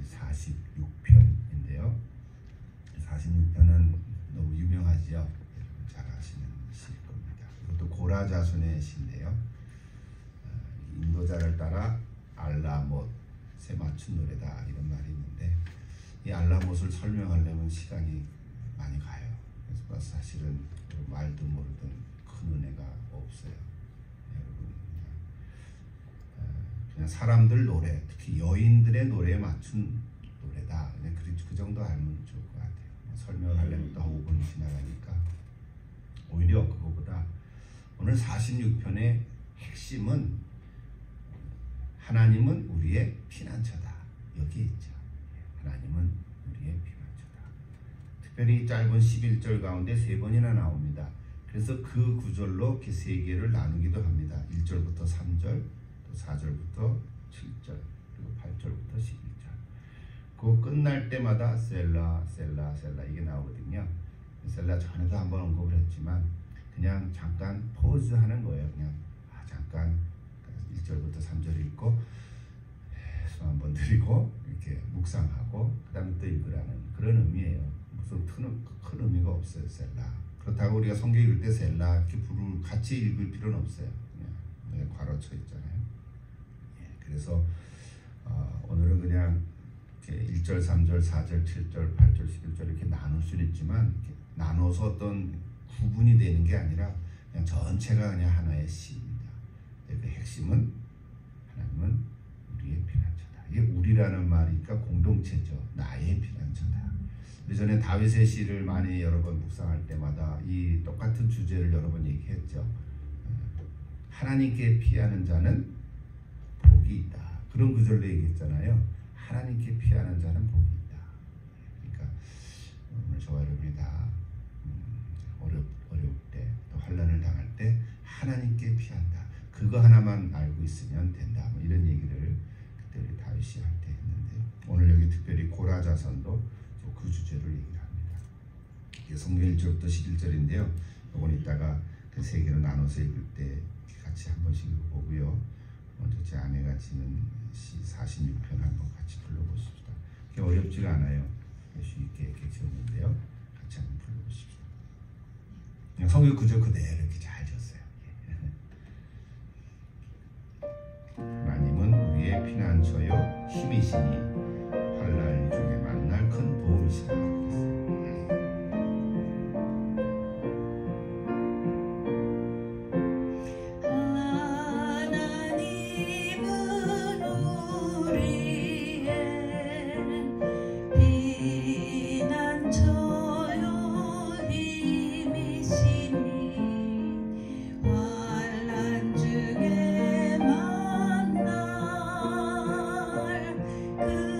46편인데요. 46편은 너무 유명하지요. 잘 아시는 시일 겁니다. 이것도 고라자손의 시인데요. 인도자를 따라 알라못에 맞춘 노래다 이런 말이 있는데, 이 알라못을 설명하려면 시간이 많이 가요. 그래서 사실은 말도 모르던 큰 은혜가 없어요. 여러분, 그냥 사람들 노래, 특히 여인들의 노래에 맞춘 노래다. 그냥 그 정도 알면 좋을 것 같아요. 설명을 하려면 또 5분 지나가니까. 오히려 그거보다 오늘 46편의 핵심은 하나님은 우리의 피난처다. 여기에 있죠. 하나님은 우리의 피난처다. 특별히 짧은 11절 가운데 3번이나 나옵니다. 그래서 그 구절로 이렇게 3개를 나누기도 합니다. 1절부터 3절, 또 4절부터 7절, 그리고 8절부터 11절. 그 끝날 때마다 셀라, 셀라, 셀라 이게 나오거든요. 셀라 전에도 한번 언급을 했지만 그냥 잠깐 포즈 하는 거예요. 그냥 잠깐 1절부터 3절 읽고 손 한번 들이고 이렇게 묵상하고 그 다음에 또 읽으라는 그런 의미예요. 무슨 큰 의미가 없어요. 셀라. 그렇다고 우리가 성경 읽을 때 셀라 이렇게 부를 같이 읽을 필요는 없어요. 그냥 괄호쳐 있잖아요. 그래서 오늘은 그냥 이렇게 1절, 3절, 4절, 7절, 8절, 11절 이렇게 나눌 수는 있지만 이렇게 나눠서 어떤 구분이 되는 게 아니라 그냥 전체가 그냥 하나의 시입니다. 그 핵심은 하나님은 우리의 피난처다. 이게 우리라는 말이니까 공동체죠. 나의 피난처다. 예전에 다윗의 시를 많이 여러 번 묵상할 때마다 이 똑같은 주제를 여러 번 얘기했죠. 하나님께 피하는 자는 복이 있다. 그런 구절로 얘기했잖아요. 하나님께 피하는 자는 복이 있다. 그러니까 오늘 저와 여러분이 다 어려울 때, 또 환난을 당할 때 하나님께 피한다. 그거 하나만 알고 있으면 된다. 뭐 이런 얘기를 그때 우리 다윗이 할 때 했는데, 오늘 여기 특별히 고라자손도 그 주제를 얘기를 합니다. 이게 성경 1절부터 11절인데요. 이건 이따가 그 3개로 나눠서 읽을 때 같이 한 번씩 읽어보고요. 먼저 제 아내가 지는 시 46편 한번 같이 불러보십시다. 그게 어렵지가 않아요. 쉽게 이렇게 지었는데요. 같이 한번 불러보십시다. 그냥 성경 구절 그대로 이렇게 잘 지었어요. 하나님은 우리의 피난처요 힘이시니 환난 중에 만날 큰 도움이시다. 그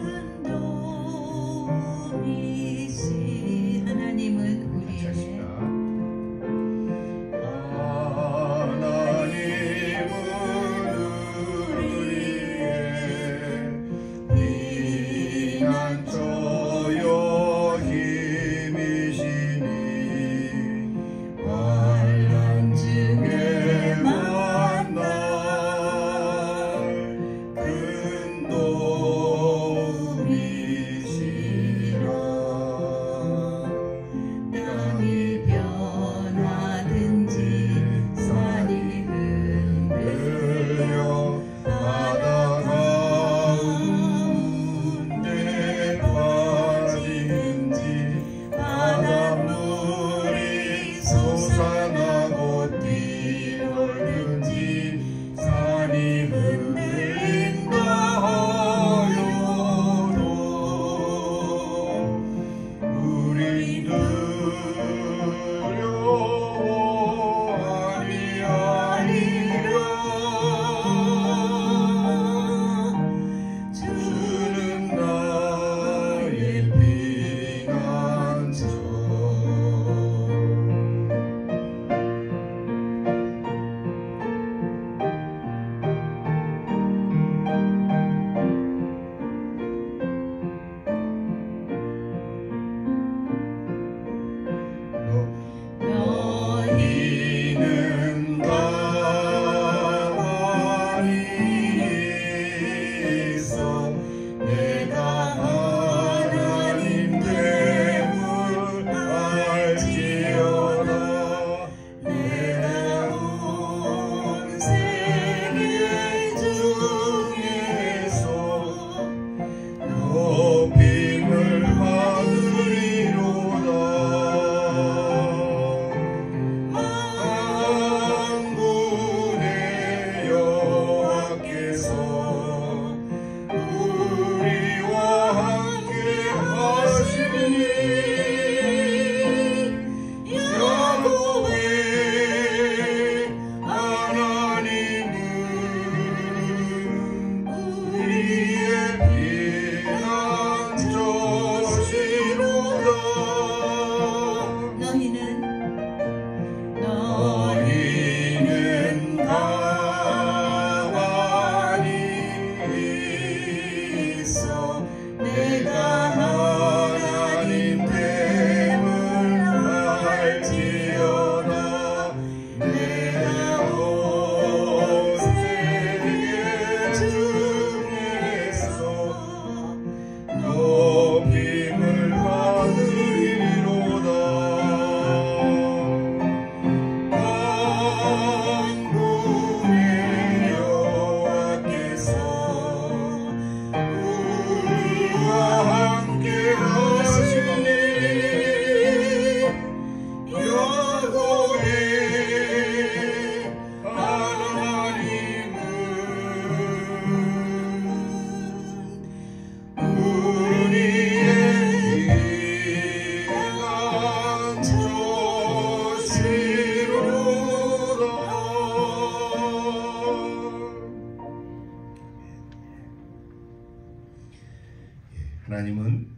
하나님은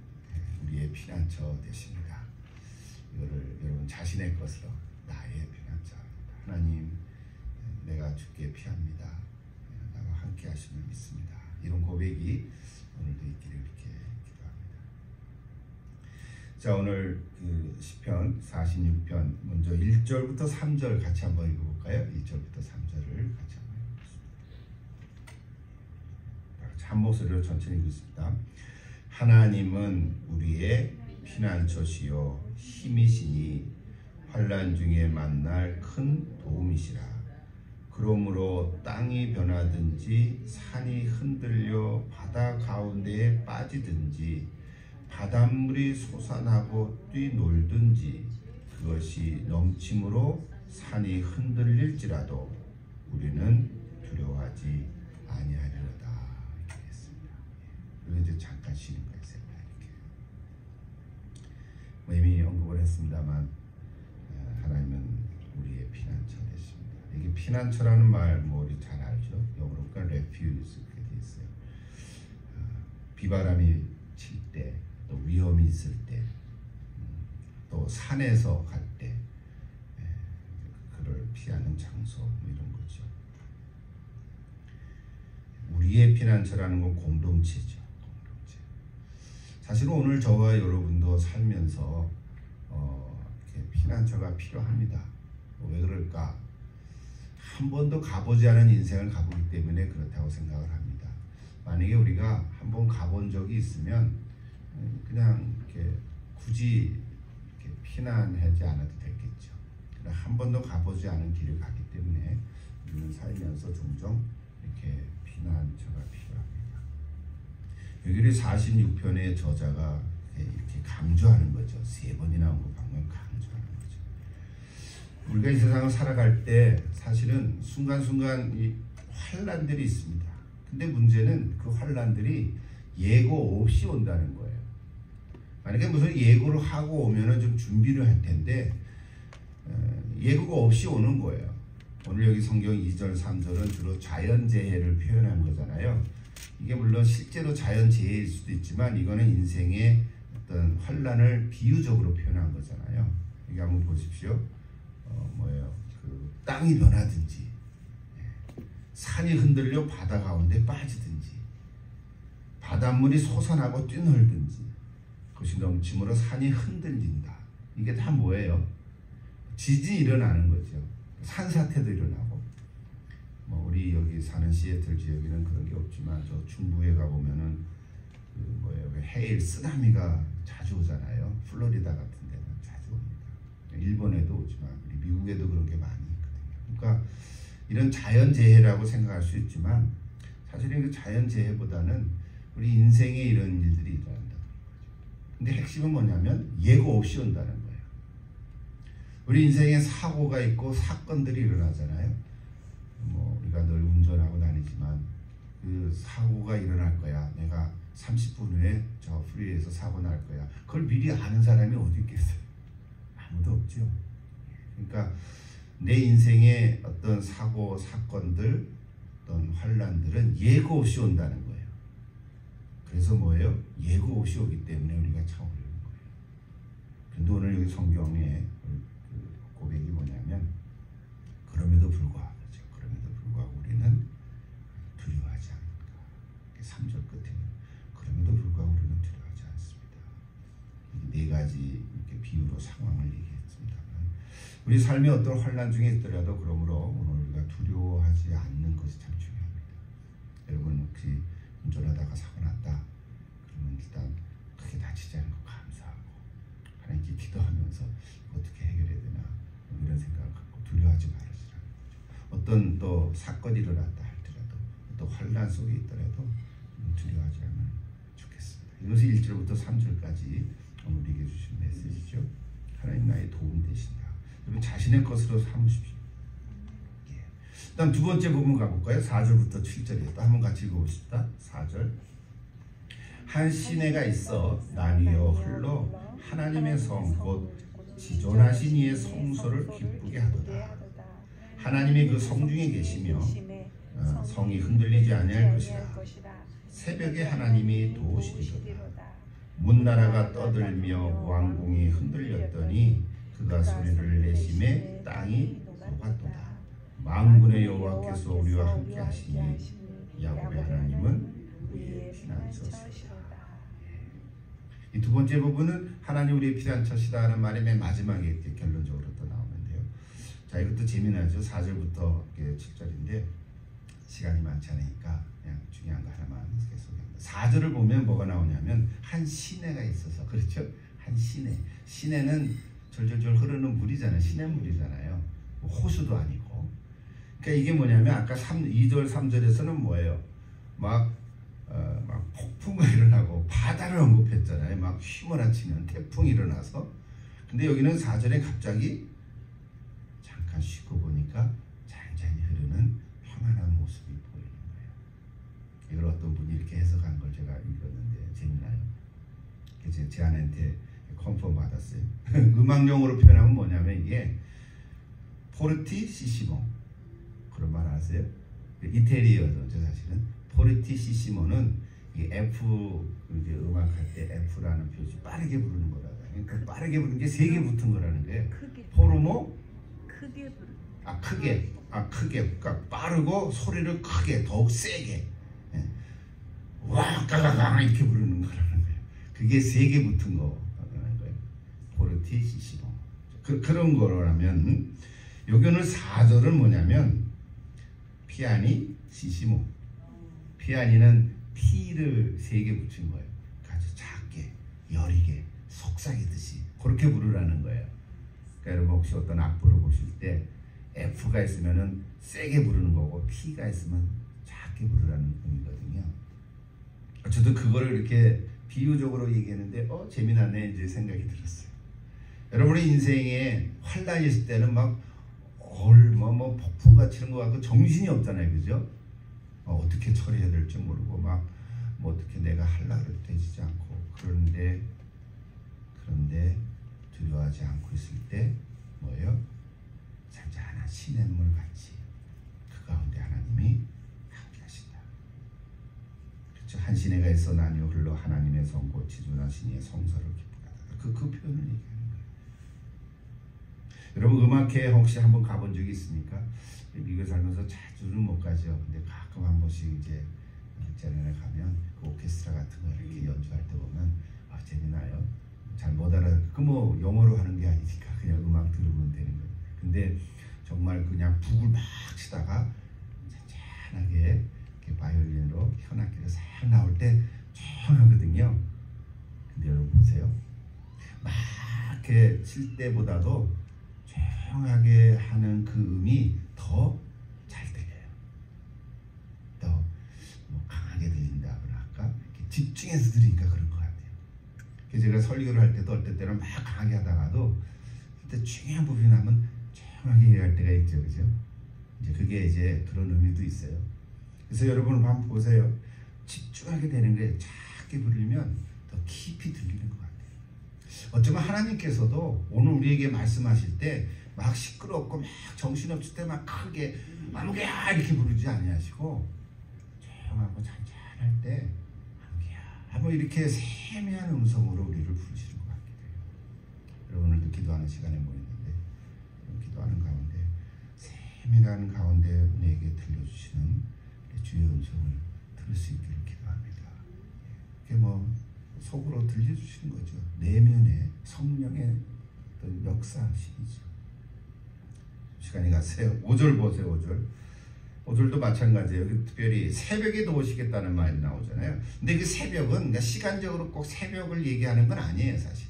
우리의 피난처 되십니다. 이거를 여러분 자신의 것으로 나의 피난처. 하나님, 내가 주께 피합니다. 나와 함께 하심을 믿습니다. 이런 고백이 오늘도 있기를 이렇게 기도합니다. 자, 오늘 그 시편 46편 먼저 1절부터 3절 같이 한번 읽어볼까요? 1절부터 3절을 같이 한번 읽어보겠습니다. 한 목소리로 천천히 읽겠습니다. 하나님은 우리의 피난처시요 힘이시니 환난 중에 만날 큰 도움이시라. 그러므로 땅이 변하든지 산이 흔들려 바다 가운데에 빠지든지 바닷물이 솟아나고 뛰놀든지 그것이 넘침으로 산이 흔들릴지라도 우리는 두려워하지 아니하리로다. 이렇게 했습니다. 그리고 이제 잠깐 쉬는 거예요. 이렇게 이미 언급을 했습니다만 하나님은 우리의 피난처 되십니다. 이게 피난처라는 말 우리 잘 알죠. 영어로 refuge 이렇게 돼 있어요. 비바람이 칠 때, 또 위험이 있을 때, 또 산에서 갈 때, 그를 피하는 장소 이런 거죠. 우리의 피난처라는 건 공동체죠. 공동체. 사실은 오늘 저와 여러분도 살면서 이렇게 피난처가 필요합니다. 왜 그럴까? 한 번도 가보지 않은 인생을 가보기 때문에 그렇다고 생각을 합니다. 만약에 우리가 한번 가본 적이 있으면 그냥 이렇게 굳이 이렇게 피난하지 않아도 됐겠죠. 그러나 한 번도 가보지 않은 길을 가기 때문에 우리는 살면서 종종 이렇게 피난처가 필요합니다. 여기 46편의 저자가 이렇게 강조하는 거죠. 3번이나 온 방금 강조하는 거죠. 우리가 이 세상을 살아갈 때 사실은 순간순간 이 환난들이 있습니다. 근데 문제는 그 환난들이 예고 없이 온다는 거예요. 만약에 무슨 예고를 하고 오면은 좀 준비를 할 텐데 예고가 없이 오는 거예요. 오늘 여기 성경 2절, 3절은 주로 자연재해를 표현한 거잖아요. 이게 물론 실제로 자연재해일 수도 있지만 이거는 인생의 어떤 환난을 비유적으로 표현한 거잖아요. 여기 한번 보십시오. 그 땅이 변하든지 산이 흔들려 바다 가운데 빠지든지 바닷물이 솟아나고 뛰놀든지 그것이 넘침으로 산이 흔들린다. 이게 다 뭐예요? 지진이 일어나는 거죠. 산사태도 일어나고 우리 여기 사는 시애틀 지역에는 그런 게 없지만 저 중부에 가보면은 그 헤일 쓰나미가 자주 오잖아요. 플로리다 같은 데는 자주 옵니다. 일본에도 오지만 우리 미국에도 그런 게 많이 있거든요. 그러니까 이런 자연재해라고 생각할 수 있지만 사실은 그 자연재해보다는 우리 인생에 이런 일들이 일어난다는 거죠. 근데 핵심은 뭐냐면 예고 없이 온다는 거예요. 우리 인생에 사고가 있고 사건들이 일어나잖아요. 우리가 늘 운전하고 다니지만 그 사고가 일어날 거야. 내가 30분 후에 저 프리웨이에서 사고 날 거야. 그걸 미리 아는 사람이 어디 있겠어요? 아무도 없죠. 그러니까 내 인생의 어떤 사고, 사건들, 어떤 환난들은 예고 없이 온다는 거예요. 그래서 뭐예요? 예고 없이 오기 때문에 우리가 참으려는 거예요. 근데 오늘 여기 성경에 그 고백이 뭐냐면 그럼에도 불구하고 우리는 두려워하지 않는가. 3절 끝에는 그럼에도 불구하고 우리는 두려워하지 않습니다. 네 가지 이렇게 비유로 상황을 얘기했습니다만 우리 삶이 어떤 환난 중에 있더라도 그러므로 오늘 우리가 두려워하지 않는 것이 참 중요합니다. 여러분 혹시 운전하다가 사고 났다 그러면 일단 크게 다치지 않은 거 감사하고 하나님께 기도하면서 어떻게 해결해야 되나 이런 생각을 갖고 두려워하지 말으시라는 거죠. 어떤 또 사건이 일어났다 할지라도 또 환난 속에 있더라도 두려워하지 않으면 좋겠습니다. 이것이 1절부터 3절까지 오늘 우리에게 주신 메시지죠. 하나님 나의 도움 되신다. 여러분 자신의 것으로 삼으십시오. 다음 두 번째 부분 가볼까요? 4절부터 7절이에요. 또 한번 같이 읽어보십시다. 4절. 한 시내가 있어 남 위로 흘러 하나님의 성 곧 지존하신 이의 성소를 기쁘게 하도다. 하나님이 그 성 중에 계시며 성이 흔들리지 아니할 것이라. 새벽에 하나님이 도우시리로다. 문나라가 떠들며 왕궁이 흔들렸더니 그가 소리를 내심에 땅이 녹았도다. 만군의 여호와께서 우리와 함께 하시니 야곱의 하나님은 우리의 피난처시다. 이 두 번째 부분은 하나님 우리의 피난처시다 하는 말의 맨 마지막에 이렇게 결론적으로 또 나오는데요. 자, 이것도 재미나죠. 4절부터 7절인데 시간이 많지 않으니까 그냥 중요한 거 하나만 소개합니다. 4절을 보면 뭐가 나오냐면 한 시내가 있어서, 그렇죠? 한 시내. 시내는 절절절 흐르는 물이잖아요. 시냇물이잖아요. 뭐 호수도 아니고. 그러니까 이게 뭐냐면 아까 2절 3절에서는 뭐예요? 막 폭풍이 일어나고 바다를 언급했잖아요. 막 휘몰아치는 태풍이 일어나서. 근데 여기는 4절에 갑자기 잠깐 쉬고 보니까 잔잔히 흐르는 평안한 모습이 보이는 거예요. 이걸 어떤 분이 이렇게 해석한 걸 제가 읽었는데 재미나요. 그래서 제 아내한테 컨펌 받았어요. 음악용어로 표현하면 뭐냐면 이게 포르티시시모, 그런 말 아세요? 이태리어죠. 사실은 포르티시시모는 F, 이제 음악할 때 F라는 표시 빠르게 부르는 거라고. 그러니까 빠르게 부르는 게 세 개 붙은 거라는 거예요. 포르모 크게 부르는. 크게. 그러니까 빠르고 소리를 크게, 더욱 세게. 와, 까가강 이렇게 부르는 거라는 거예요. 그게 세 개 붙은 거라는 거예요. 포르티시시모. 그런 거라면 여기는 4절은 뭐냐면 피아니 시시모. 피아니는 P를 3개 붙인 거예요. 아주 작게, 여리게, 속삭이듯이 그렇게 부르라는 거예요. 그러니까 여러분 혹시 어떤 악보를 보실 때 F가 있으면은 세게 부르는 거고 P가 있으면 작게 부르라는 의미거든요. 저도 그거를 이렇게 비유적으로 얘기했는데 재미나네 이제 생각이 들었어요. 여러분의 인생에 환란이 있을 때는 막 폭풍같이 치는 것 같고 정신이 없잖아요, 그죠? 어떻게 처리해야 될지 모르고 뭐 어떻게 내가 하려고 해도 되지 않고 그런데 두려워하지 않고 있을 때 뭐예요? 잔잔한 시냇물 같이 그 가운데 하나님이 함께 하신다. 그렇죠? 한 시내가 있어 나뉘어 흘러 하나님의 성 곧 지존한 신의 성서를 기쁘다. 그 표현을 얘기하는 거예요. 여러분 음악회 혹시 한번 가본 적이 있습니까? 미국에 살면서 자주는 못 가죠. 근데 가끔 한 번씩 이제 일자리에 가면 그 오케스트라 같은 거 이렇게 연주할 때 보면 재미나요. 잘 못 알아. 뭐 영어로 하는 게 아니니까 그냥 음악 들으면 되는 거예요. 근데 정말 그냥 북을 막 치다가 잔잔하게 이렇게 바이올린으로 현악기가 싹 나올 때 조용하거든요. 근데 여러분 보세요. 막 이렇게 칠 때보다도 조용하게 하는 그 음이 더 잘 들려요. 더 뭐 강하게 들린다거나 할까? 집중해서 들으니까 그런 것 같아요. 그래서 제가 설교를 할 때도 어떨 때는 막 강하게 하다가도 그때 중요한 부분이 나면 조용하게 할 때가 있죠, 그죠? 이제 그게 이제 그런 의미도 있어요. 그래서 여러분 한번 보세요. 집중하게 되는 게 작게 부르면 더 깊이 들리는 것 같아요. 어쩌면 하나님께서도 오늘 우리에게 말씀하실 때 막 시끄럽고 막 정신없을 때 막 크게 아무개야 이렇게 부르지 아니하시고 조용하고 잔잔할 때 아무개야 뭐 이렇게 세미한 음성으로 우리를 부르시는 것 같기도 해요. 여러분 오늘도 기도하는 시간에 모였는데 기도하는 가운데 세밀한 가운데 우리에게 들려주시는 주의 음성을 들을 수 있기를 기도합니다. 그게 뭐 속으로 들려주시는 거죠. 내면의 성령의 어떤 역사하심이죠. 시간이 갔어요. 5절 보세요. 5절도 마찬가지예요. 여기 특별히 새벽에도 오시겠다는 말이 나오잖아요. 근데 그 새벽은 그러니까 시간적으로 꼭 새벽을 얘기하는 건 아니에요, 사실.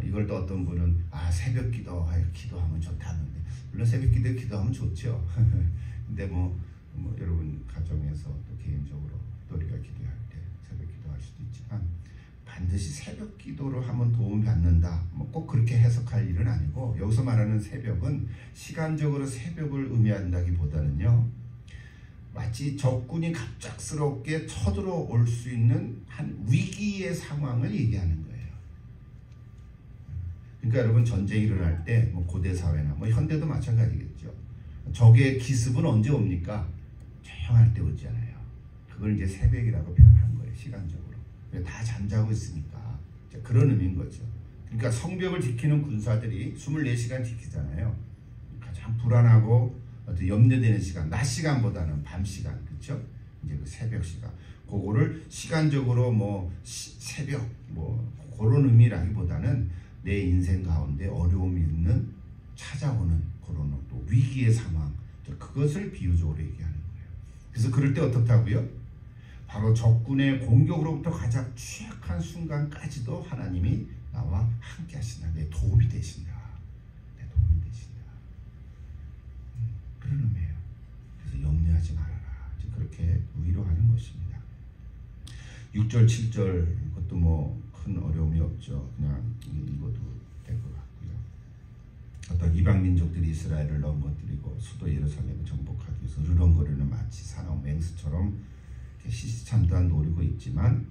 이걸 또 어떤 분은 새벽 기도하면 좋다는데 물론 새벽 기도하면 좋죠. 근데 뭐 여러분 가정에서 또 개인적으로 또 우리가 기도할 때 새벽 기도할 수도 있지만 반드시 새벽 기도로 하면 도움이 받는다. 뭐 꼭 그렇게 해석할 일은 아니고 여기서 말하는 새벽은 시간적으로 새벽을 의미한다기보다는요. 마치 적군이 갑작스럽게 쳐들어올 수 있는 한 위기의 상황을 얘기하는 거예요. 그러니까 여러분 전쟁이 일어날 때 뭐 고대 사회나 뭐 현대도 마찬가지겠죠. 적의 기습은 언제 옵니까? 조용할 때 오잖아요. 그걸 이제 새벽이라고 표현한 거예요. 시간적으로. 다 잠자고 있으니까 그런 의미인 거죠. 그러니까 성벽을 지키는 군사들이 24시간 지키잖아요. 가장 불안하고 어떤 염려되는 시간, 낮 시간보다는 밤 시간, 그렇죠? 이제 그 새벽 시간, 그거를 시간적으로 뭐 새벽 뭐 그런 의미라기보다는 내 인생 가운데 어려움이 있는 찾아오는 그런 또 위기의 상황, 그것을 비유적으로 얘기하는 거예요. 그래서 그럴 때 어떻다고요? 바로 적군의 공격으로부터 가장 취약한 순간까지도 하나님이 나와 함께 하신다. 내 도움이 되신다. 내 도움이 되신다. 그런 의미예요. 그래서 염려하지 말아라. 그렇게 위로하는 것입니다. 6절, 7절 그것도 뭐 큰 어려움이 없죠. 그냥 읽어도 될 것 같고요. 어떤 이방 민족들이 이스라엘을 넘어뜨리고 수도 예루살렘을 정복하기 위해서 으르렁거리는 마치 사나운 맹수처럼 시시참도한 노리고 있지만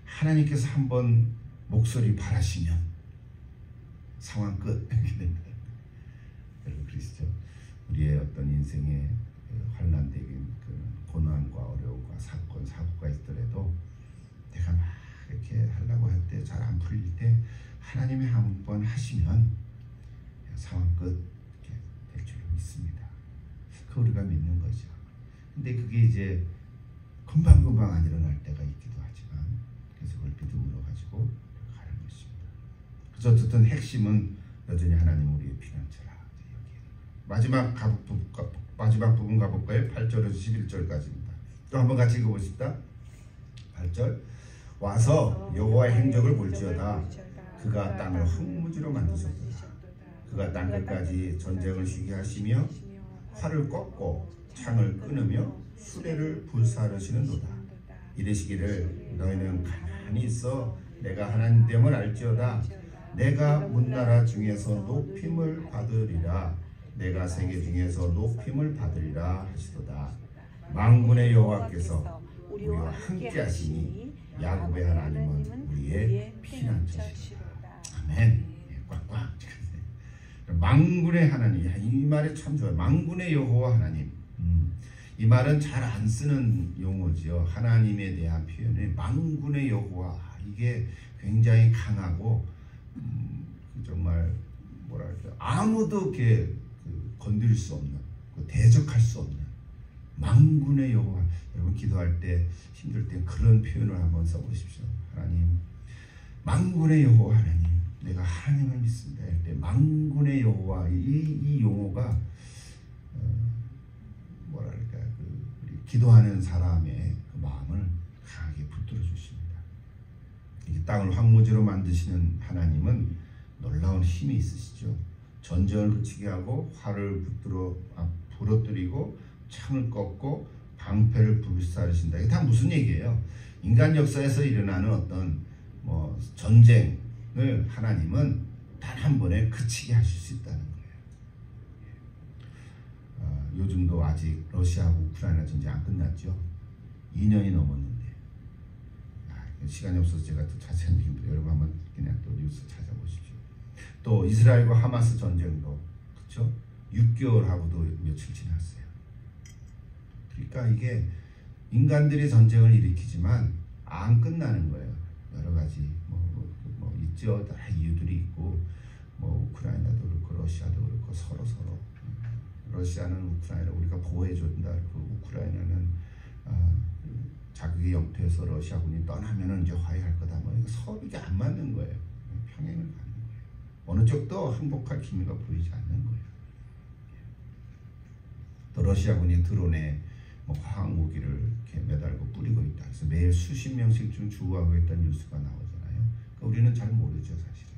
하나님께서 한번 목소리 바라시면 상황 끝 이렇게 됩니다. 여러분 그러시죠? 우리의 어떤 인생의 환난적인 그 고난과 어려움과 사건 사고가 있더라도 내가 막 이렇게 하려고 할 때 잘 안 풀릴 때 하나님이 한번 하시면 상황 끝 이렇게 될 줄 믿습니다. 그 우리가 믿는 거죠. 근데 그게 이제 금방금방 안 일어날 때가 있기도 하지만 그래서 그걸 믿음으로 가지고 가는 것입니다. 그래서 어쨌든 핵심은 여전히 하나님 우리의 피난처라. 마지막 부분 가볼까요? 8절에서 11절까지입니다. 또 한번 같이 읽어보십시다. 8절 와서 여호와의 행적을 볼지어다. 그가 땅을 흙무지로 만드셨도다. 그가 땅끝까지 전쟁을 쉬게 하시며 활을 꺾고 창을 끊으며 수레를 불사르시는도다. 이르시기를 너희는 가만히 있어 내가 하나님 됨을 알지어다. 내가 문나라 중에서 높임을 받으리라. 내가 세계 중에서 높임을 받으리라 하시도다. 만군의 여호와께서 우리와 함께 하시니 야곱의 하나님은 우리의 피난처시로다. 아멘. 꽉꽉. 만군의 하나님, 이 말이 참 좋아요. 만군의 여호와 하나님. 이 말은 잘 안 쓰는 용어지요. 하나님에 대한 표현이 만군의 여호와. 이게 굉장히 강하고 정말 뭐랄까 아무도 이렇게 건드릴 수 없는, 대적할 수 없는 만군의 여호와. 여러분 기도할 때 힘들 때 그런 표현을 한번 써보십시오. 하나님, 만군의 여호와 하나님, 내가 하나님을 믿습니다. 할 때 만군의 여호와 이 용어가 뭐랄까 우리 기도하는 사람의 그 마음을 강하게 붙들어 주십니다. 이 땅을 황무지로 만드시는 하나님은 놀라운 힘이 있으시죠. 전쟁을 그치게 하고 활을 부러뜨리고 창을 꺾고 방패를 불사르신다. 이게 다 무슨 얘기예요? 인간 역사에서 일어나는 어떤 뭐 전쟁을 하나님은 단 한 번에 그치게 하실 수 있다는 거예요. 요즘도 아직 러시아하고 우크라이나 전쟁 안 끝났죠. 2년이 넘었는데 시간이 없어서 제가 또 자세한 얘기인데 여러분 한번 그냥 또 뉴스 찾아보십시오. 또 이스라엘과 하마스 전쟁도 그렇죠? 6개월하고도 며칠 지났어요. 그러니까 이게 인간들이 전쟁을 일으키지만 안 끝나는 거예요. 여러 가지 뭐 있죠. 다 이유들이 있고 뭐 우크라이나도 그렇고 러시아도 그렇고 서로 러시아는 우크라이나 우리가 보호해 준다. 그 우크라이나는 자국의 영토에서 러시아군이 떠나면은 이제 화해할 거다. 뭐 이거 서로 이게 안 맞는 거예요. 평행을 가는 거예요. 어느 쪽도 항복할 기미가 보이지 않는 거예요. 또 러시아군이 드론에 뭐 화학 무기를 이렇게 매달고 뿌리고 있다. 그래서 매일 수십 명씩 좀 주고하고 있다는 뉴스가 나오잖아요. 그러니까 우리는 잘 모르죠, 사실은.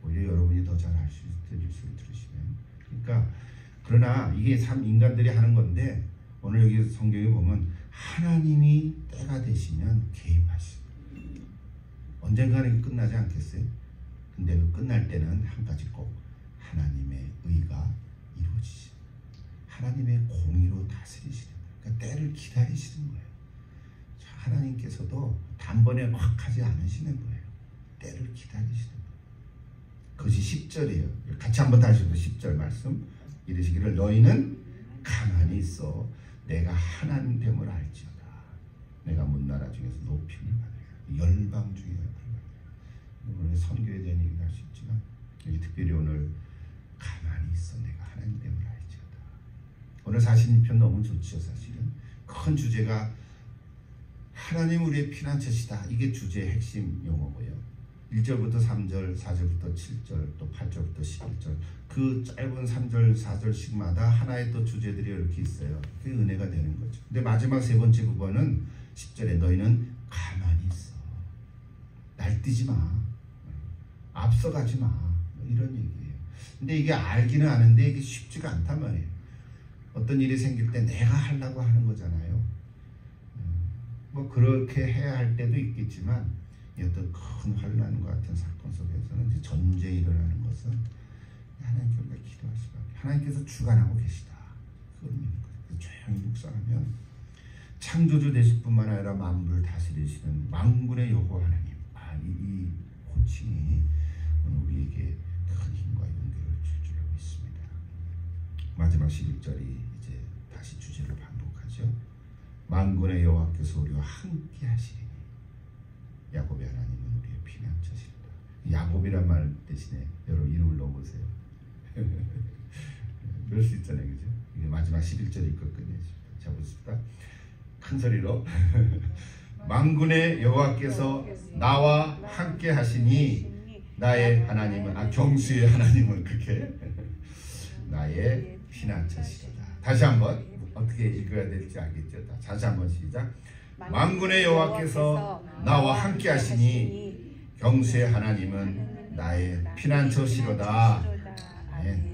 오히려 여러분이 더 잘 알 수 있을 뉴스를 들으시면. 그러니까 그러나 이게 참 인간들이 하는 건데 오늘 여기 성경에 보면 하나님이 때가 되시면 개입하시고 언젠가는 끝나지 않겠어요? 근데 그 끝날 때는 한 가지 꼭 하나님의 의가 이루어지시 하나님의 공의로 다스리시는 거예요. 그러니까 때를 기다리시는 거예요. 하나님께서도 단번에 확 하지 않으시는 거예요. 때를 기다리시는 거예요. 그것이 10절이에요. 같이 한번 다시 또 10절 말씀. 이르시기를 너희는 가만히 있어 내가 하나님 됨을 알지어다. 내가 문나라 중에서 높임을 받으리라. 열방 중에 오늘 선교에 대한 얘기를 할 수 있지만 여기 특별히 오늘 가만히 있어 내가 하나님 때문에 알지어다. 오늘 42편 너무 좋지요. 사실은 큰 주제가 하나님 우리의 피난처시다. 이게 주제의 핵심 용어고요. 1절부터 3절, 4절부터 7절, 또 8절부터 11절 그 짧은 3절, 4절씩마다 하나의 또 주제들이 이렇게 있어요. 그게 은혜가 되는 거죠. 근데 마지막 세 번째 부분은 10절에 너희는 가만히 있어. 날뛰지 마. 앞서가지 마. 이런 얘기예요. 근데 이게 알기는 아는데 이게 쉽지가 않단 말이에요. 어떤 일이 생길 때 내가 하려고 하는 거잖아요. 뭐 그렇게 해야 할 때도 있겠지만 어떤 큰 환난과 같은 사건 속에서는 이제 전제 일어나는 것은 하나님께 우리가 기도할 수밖에. 하나님께서 주관하고 계시다. 그걸 믿는 거예요. 조용히 묵상하면 창조주 되실 뿐만 아니라 만물을 다스리시는 만군의 여호와 하나님. 이 호칭이 우리에게 큰 힘과 용기를 줄 줄로 믿습니다. 마지막 11절이 이제 다시 주제를 반복하죠. 만군의 여호와께서 우리와 함께 하시리니 야곱의 하나님은 우리의 피난처시다. 야곱이란 말 대신에 여러분 이름을 넣어보세요. 그럴 수 있잖아요. 그죠? 이게 마지막 11절이 있거든요. 자 보십시다. 큰 소리로 만군의 여호와께서 나와 함께 하시니 나의 하나님은 경수의 하나님은 그렇게 나의 피난처시다. 다시 한번 어떻게 읽어야 될지 알겠죠? 다시 한번 시작. 만군의 여호와께서 나와 함께 하시니 경수의 하나님은 나의 피난처시로다. 네.